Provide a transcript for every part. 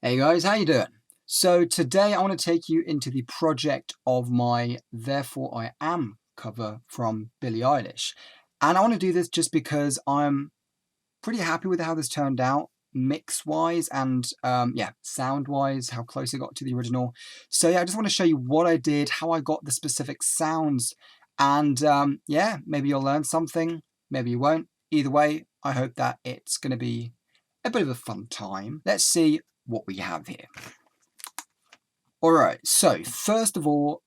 Hey guys, how you doing? So today I want to take you into the project of my Therefore I Am cover from Billie Eilish. And I want to do this just because I'm pretty happy with how this turned out, mix-wise and yeah, sound-wise, how close it got to the original. So yeah, I just want to show you what I did, how I got the specific sounds, and yeah, maybe you'll learn something, maybe you won't. Either way, I hope that it's going to be a bit of a fun time. Let's see what we have here. Alright, so first of all,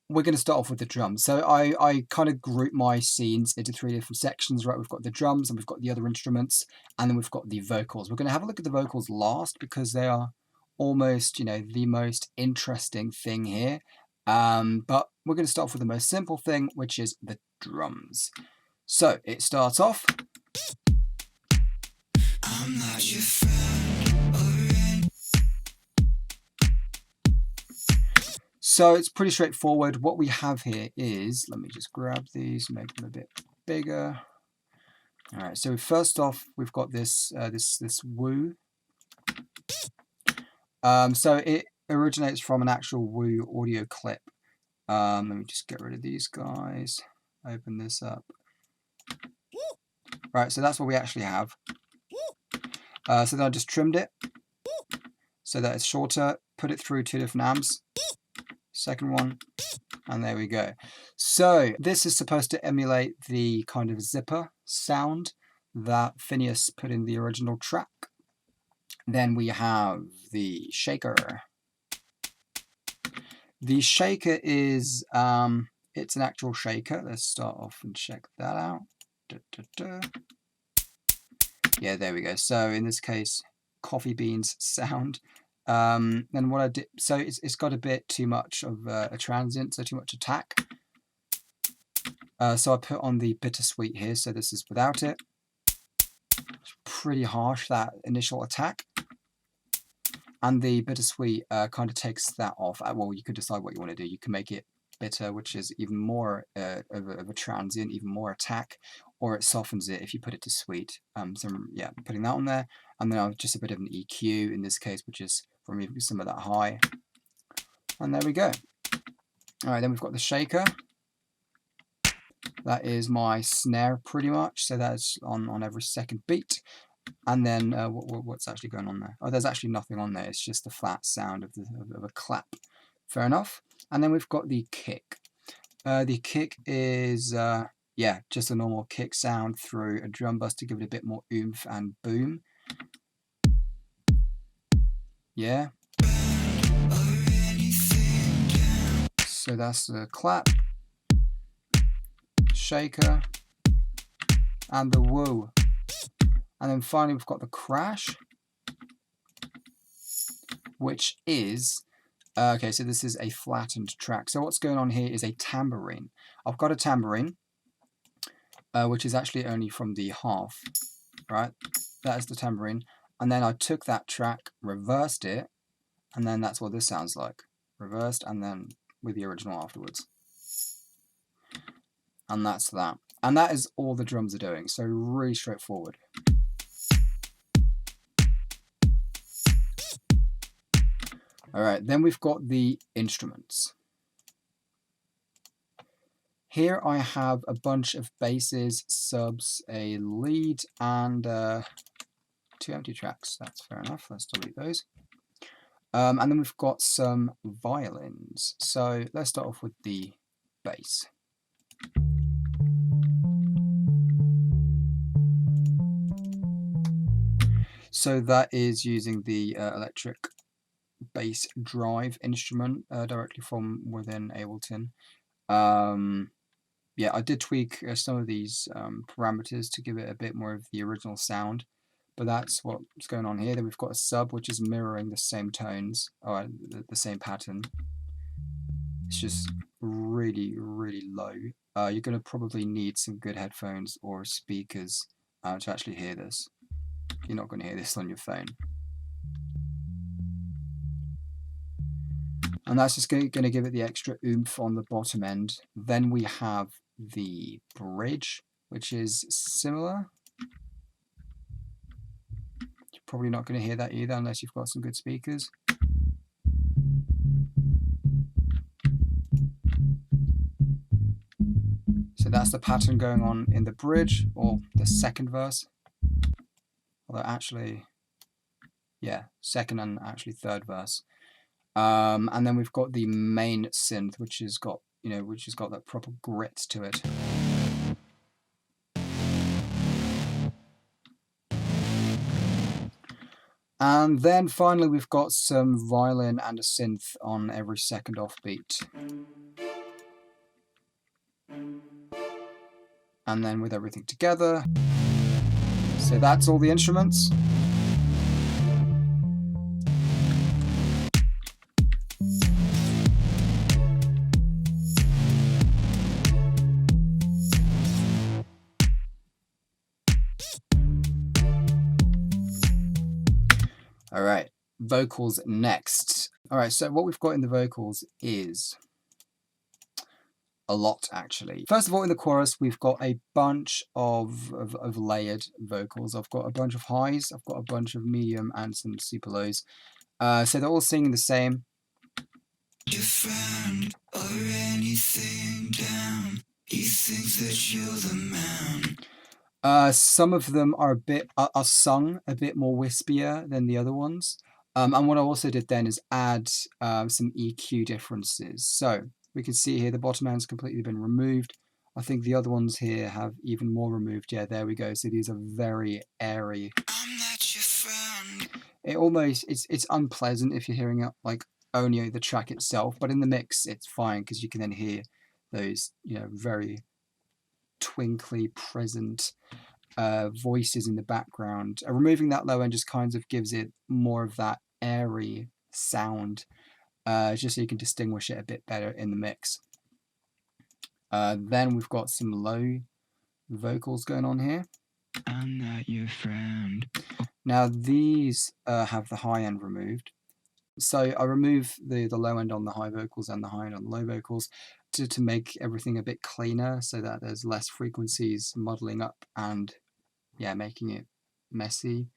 we're going to start off with the drums. So I kind of group my scenes into three different sections, right? We've got the drums and we've got the other instruments, and then we've got the vocals. We're going to have a look at the vocals last because they are almost, the most interesting thing here. But we're going to start off with the most simple thing, which is the drums. So it starts off. I'm not your friend. So it's pretty straightforward. What we have here is, let me just grab these, make them a bit bigger. All right, so first off, we've got this this woo. So it originates from an actual woo audio clip. Let me just get rid of these guys. Open this up. Right, so that's what we actually have. So then I just trimmed it so that it's shorter. Put it through two different amps. Second one, and there we go. So this is supposed to emulate the kind of zipper sound that Phineas put in the original track. Then we have the shaker. The shaker is it's an actual shaker. Let's start off and check that out. Yeah, there we go. So in this case, coffee beans sound. And what I did, so it's got a bit too much of a transient, so too much attack. So I put on the bittersweet here, so this is without it. It's pretty harsh, that initial attack. And the bittersweet kind of takes that off. Well, you could decide what you want to do. You can make it bitter, which is even more of a transient, even more attack, or it softens it if you put it to sweet. So yeah, putting that on there, and then I've just a bit of an EQ in this case, which is removing some of that high. And there we go. All right, then we've got the shaker. That is my snare pretty much, so that's on every second beat. And then what's actually going on there? Oh, there's actually nothing on there. It's just the flat sound of a clap. Fair enough. And then we've got the kick. The kick is yeah, just a normal kick sound through a drum bus to give it a bit more oomph and boom. Yeah. So that's the clap, shaker, and the woo. And then finally we've got the crash, which is, okay, so this is a flattened track. So what's going on here is a tambourine. I've got a tambourine, which is actually only from the half, right? That is the tambourine. And then I took that track, reversed it, and then that's what this sounds like. Reversed, and then with the original afterwards. And that's that. And that is all the drums are doing, so really straightforward. Alright, then we've got the instruments. Here I have a bunch of basses, subs, a lead, and two empty tracks. That's fair enough, let's delete those. And then we've got some violins. So let's start off with the bass. So that is using the electric bass drive instrument directly from within Ableton. Yeah, I did tweak some of these parameters to give it a bit more of the original sound, but that's what's going on here. Then we've got a sub, which is mirroring the same tones, or the same pattern. It's just really, really low. You're going to probably need some good headphones or speakers to actually hear this. You're not going to hear this on your phone. And that's just going to give it the extra oomph on the bottom end. Then we have the bridge, which is similar. You probably not going to hear that either unless you've got some good speakers. So that's the pattern going on in the bridge, or the second verse. Although actually, yeah, second and actually third verse. And then we've got the main synth, which has got, which has got that proper grit to it. And then finally we've got some violin and a synth on every second offbeat. And then with everything together. So that's all the instruments. All right, vocals next. All right, so what we've got in the vocals is a lot, actually. First of all, in the chorus, we've got a bunch of layered vocals. I've got a bunch of highs, I've got a bunch of medium, and some super lows. So they're all singing the same. Your friend or anything down. He thinks that you're the man. Some of them are are sung a bit more wispier than the other ones. And what I also did then is add some EQ differences. So we can see here the bottom end's completely been removed. I think the other ones here have even more removed. Yeah, there we go. So these are very airy. I'm not your friend. It almost, it's unpleasant if you're hearing it like only the track itself, but in the mix it's fine because you can then hear those, very twinkly, present voices in the background. Removing that low end just kind of gives it more of that airy sound, just so you can distinguish it a bit better in the mix. Then we've got some low vocals going on here. I'm not your friend. Now these have the high end removed. So I remove the low end on the high vocals and the high end on the low vocals to make everything a bit cleaner so that there's less frequencies muddling up and, yeah, making it messy.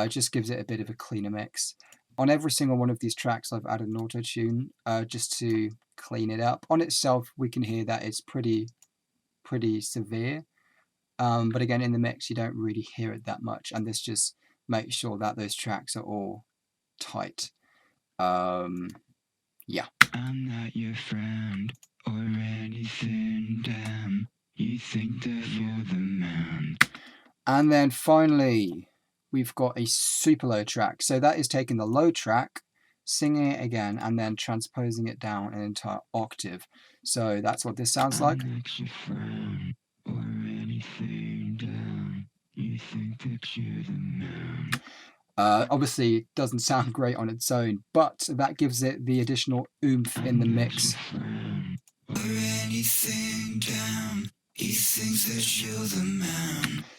Just gives it a bit of a cleaner mix. On every single one of these tracks I've added an auto-tune just to clean it up. On itself we can hear that it's pretty severe. But again, in the mix you don't really hear it that much, and this just makes sure that those tracks are all tight. Yeah. I'm not your friend or anything, damn. You think that you're the man. And then finally, we've got a super low track. So that is taking the low track, singing it again, and then transposing it down an entire octave. So that's what this sounds like. I'm not your friend or anything, damn. You think that you're the man. Obviously, it doesn't sound great on its own, but that gives it the additional oomph in the mix.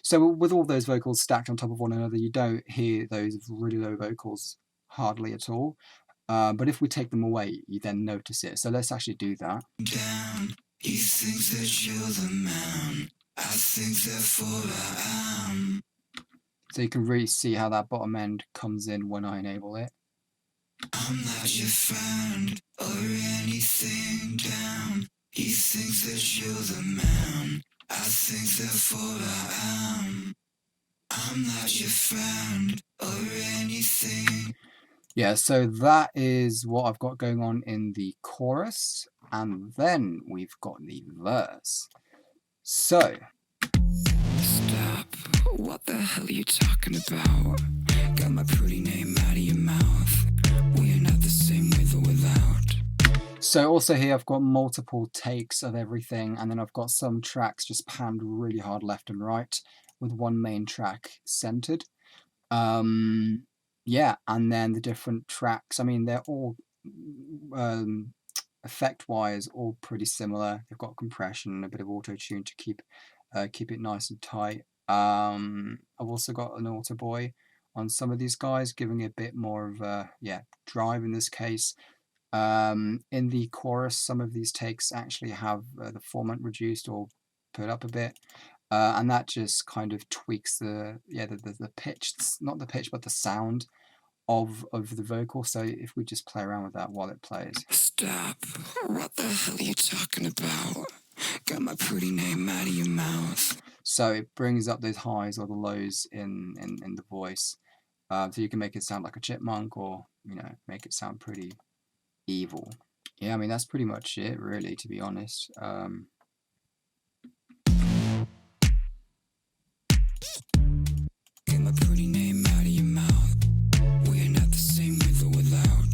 So with all those vocals stacked on top of one another, you don't hear those really low vocals hardly at all. But if we take them away, you then notice it. So let's actually do that. He thinks that you're the man. I think therefore I am. So you can really see how that bottom end comes in when I enable it. I'm not your friend or anything down. He thinks that you're the man. I think therefore I am. I'm not your friend or anything. Yeah, so that is what I've got going on in the chorus. And then we've got the verse. So. Stop. What the hell are you talking about? Got my pretty name out of your mouth. We're not the same with or without. So also here I've got multiple takes of everything, and then I've got some tracks just panned really hard left and right with one main track centered. Yeah, and then the different tracks, I mean, they're all effect-wise all pretty similar. They've got compression and a bit of auto-tune to keep it nice and tight. I've also got an auto boy on some of these guys, giving it a bit more of a drive in this case. In the chorus, some of these takes actually have the formant reduced or put up a bit. And that just kind of tweaks the pitch, not the pitch, but the sound of the vocal. So if we just play around with that while it plays. Stop. What the hell are you talking about? Got my pretty name out of your mouth. So it brings up those highs or the lows in the voice. So you can make it sound like a chipmunk, or, you know, make it sound pretty evil. Yeah, I mean, that's pretty much it, really, to be honest. Get my pretty name out of your mouth. We're not the same with or without.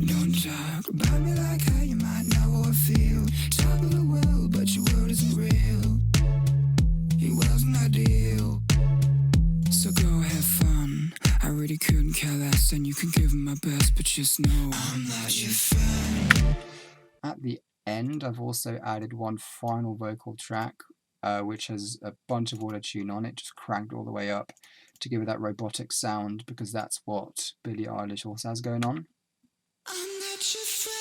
Don't talk about me like how you might know how I feel. Top of the world, but your world isn't real. Your world's not ideal. So go have fun. I really couldn't care less, and you can give them my best, but just know I'm not your friend. At the end, I've also added one final vocal track, which has a bunch of auto-tune on it, just cranked all the way up to give it that robotic sound, because that's what Billie Eilish also has going on. I'm not your friend.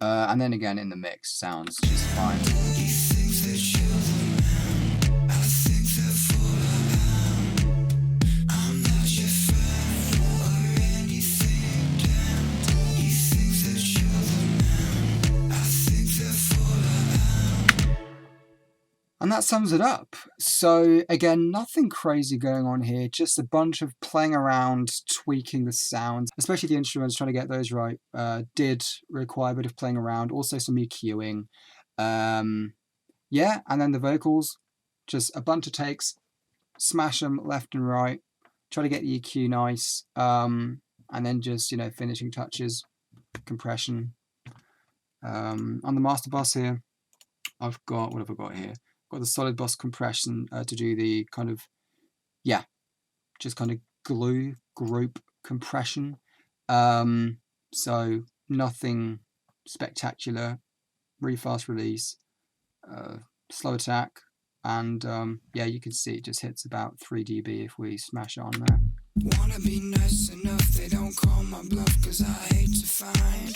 And then again in the mix, sounds just fine. You think that you're the man. I think therefore I am. I'm not your friend or anything, damn. You think that you're the man. I think therefore I am. And that sums it up. So again, nothing crazy going on here, just a bunch of playing around, tweaking the sounds, especially the instruments, trying to get those right. Did require a bit of playing around, also some EQing. Yeah, and then the vocals, just a bunch of takes, smash them left and right, try to get the EQ nice, and then just, you know, finishing touches, compression. On the master bus here, I've got, what have I got here? Got the solid bus compression to do the kind of, yeah, just kind of glue group compression. So nothing spectacular, really fast release, slow attack, and yeah, you can see it just hits about 3 dB if we smash it on there. Wanna be nice enough, they don't call my bluff, cause I hate to find.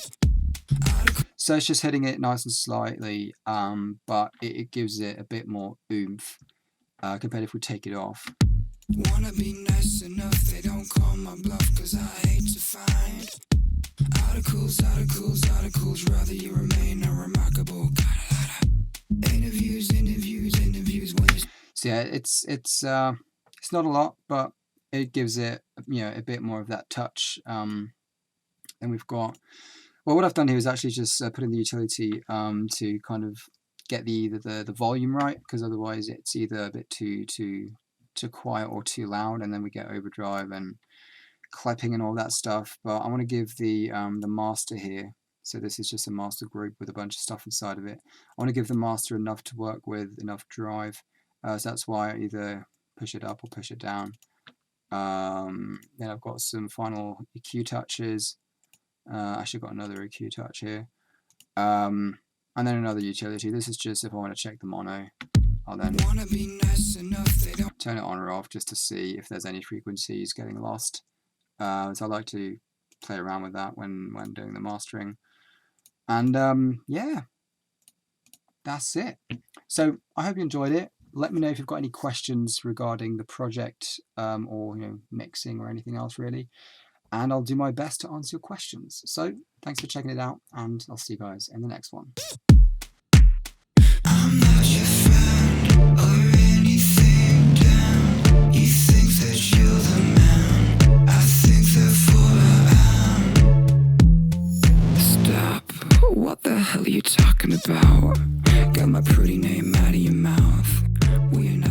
So it's just hitting it nice and slightly, but it gives it a bit more oomph compared if we take it off. Wanna be nice enough, they don't call my bluff, cause I hate to find. Articles, rather you remain unremarkable. Interviews. So yeah, it's not a lot, but it gives it, you know, a bit more of that touch. Then we've got, well, what I've done here is actually just put in the utility to kind of get the volume right, because otherwise it's either a bit too quiet or too loud, and then we get overdrive and clipping and all that stuff. But I want to give the master here, so this is just a master group with a bunch of stuff inside of it. I want to give the master enough to work with, enough drive, so that's why I either push it up or push it down. Then I've got some final EQ touches. Actually got another EQ touch here, and then another utility. This is just if I want to check the mono. I'll then turn it on or off just to see if there's any frequencies getting lost. So I like to play around with that when doing the mastering. And yeah, that's it. So I hope you enjoyed it. Let me know if you've got any questions regarding the project, or, you know, mixing or anything else really, and I'll do my best to answer your questions. So thanks for checking it out, and I'll see you guys in the next one. I'm not your friend or anything, damn. You think that you're the man. I think therefore I am. Stop. What the hell are you talking about? Got my pretty name out of your mouth. We're not